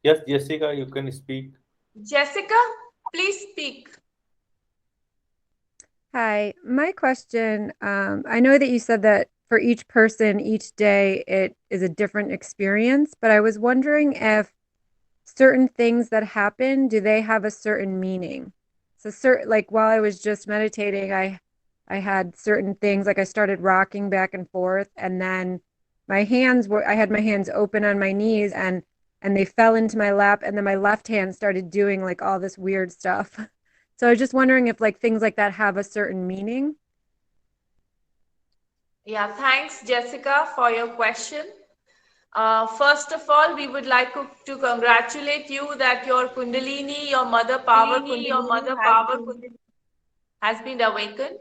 Yes, Jessica, you can speak. Jessica, please speak. Hi, my question, I know that you said that for each person, each day, it is a different experience, but I was wondering if certain things that happen, do they have a certain meaning? So like while I was just meditating, I had certain things, like I started rocking back and forth, and then I had my hands open on my knees, and they fell into my lap, and then my left hand started doing like all this weird stuff. So I was just wondering if like things like that have a certain meaning. Yeah, thanks, Jessica, for your question. First of all, we would like to congratulate you that your Kundalini, your mother power Kundalini, has been awakened.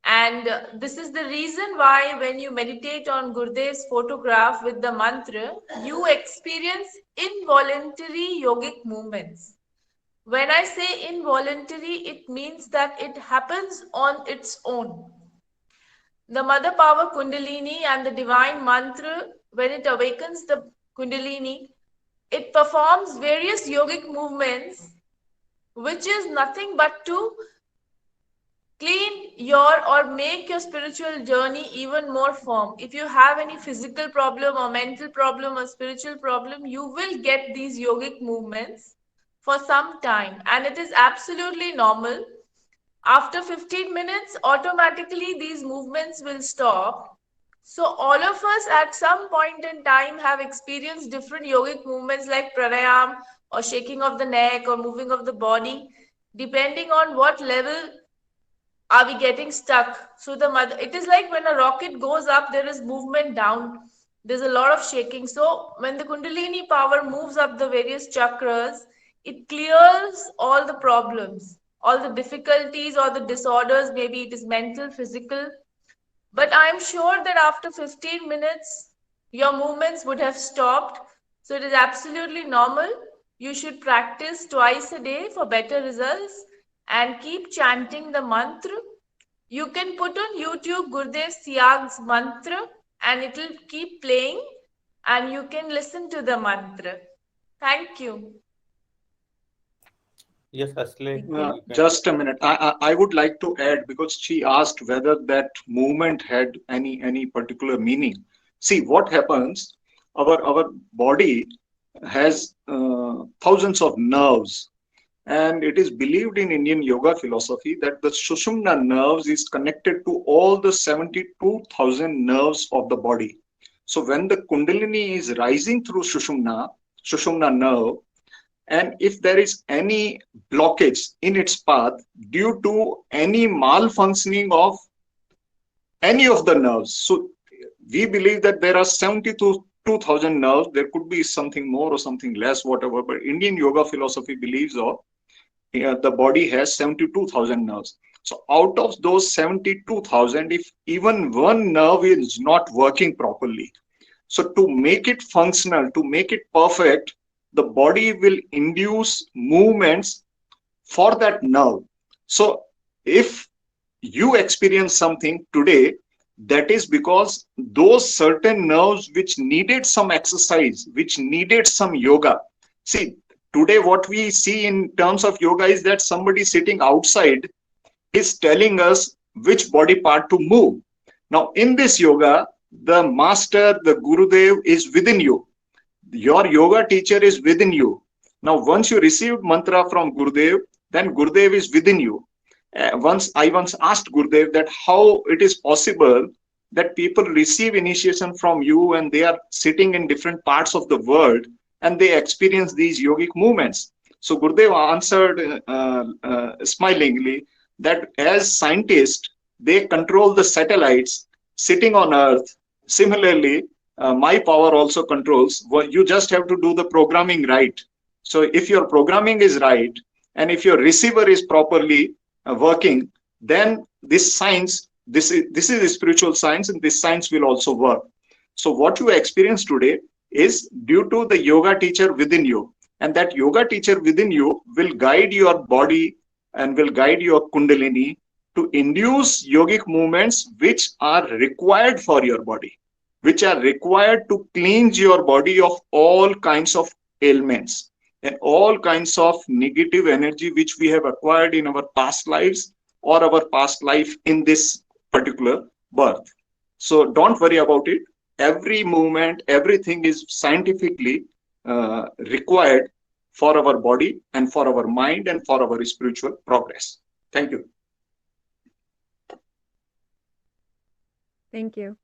And this is the reason why, when you meditate on Gurdev's photograph with the mantra, you experience involuntary yogic movements. When I say involuntary, it means that it happens on its own. The mother power Kundalini and the divine mantra, when it awakens the Kundalini, it performs various yogic movements, which is nothing but to clean your or make your spiritual journey even more firm. If you have any physical problem or mental problem or spiritual problem, you will get these yogic movements for some time, and it is absolutely normal. After 15 minutes, automatically these movements will stop. So, all of us at some point in time have experienced different yogic movements like pranayam or shaking of the neck or moving of the body, depending on what level are we getting stuck. So the mother, it is like when a rocket goes up, there is movement down, there's a lot of shaking. So when the kundalini power moves up the various chakras, it clears all the problems, all the difficulties or the disorders, maybe it is mental, physical. But I'm sure that after 15 minutes your movements would have stopped. So it is absolutely normal. You should practice twice a day for better results and keep chanting the mantra. You can put on YouTube Gurdev Siag's mantra and it will keep playing and you can listen to the mantra. Thank you. Yes, Asle, Thank you. you can. Just a minute. I would like to add, because she asked whether that movement had any particular meaning. See what happens. Our body has thousands of nerves, and it is believed in Indian yoga philosophy that the Sushumna nerves is connected to all the 72,000 nerves of the body. So when the Kundalini is rising through Sushumna nerve, and if there is any blockage in its path due to any malfunctioning of any of the nerves, so we believe that there are 72,000 nerves. There could be something more or something less, whatever, but Indian yoga philosophy believes of the body has 72,000 nerves. So out of those 72,000, if even one nerve is not working properly, so to make it functional, to make it perfect, the body will induce movements for that nerve. So if you experience something today, that is because those certain nerves which needed some exercise, which needed some yoga. See, today what we see in terms of yoga is that somebody sitting outside is telling us which body part to move. Now, in this yoga, the master, the Gurudev is within you. Your yoga teacher is within you. Now, once you received mantra from Gurudev, then Gurudev is within you. Once asked Gurudev that how it is possible that people receive initiation from you and they are sitting in different parts of the world and they experience these yogic movements. So Gurudev answered smilingly that as scientists, they control the satellites sitting on Earth. Similarly, my power also controls. Well, you just have to do the programming right. So if your programming is right and if your receiver is properly working, then this science, this is a spiritual science, and this science will also work. So what you experience today is due to the yoga teacher within you, and that yoga teacher within you will guide your body and will guide your kundalini to induce yogic movements which are required for your body, which are required to cleanse your body of all kinds of ailments and all kinds of negative energy which we have acquired in our past lives or our past life in this particular birth. So don't worry about it. Every movement, everything is scientifically required for our body and for our mind and for our spiritual progress. Thank you. Thank you.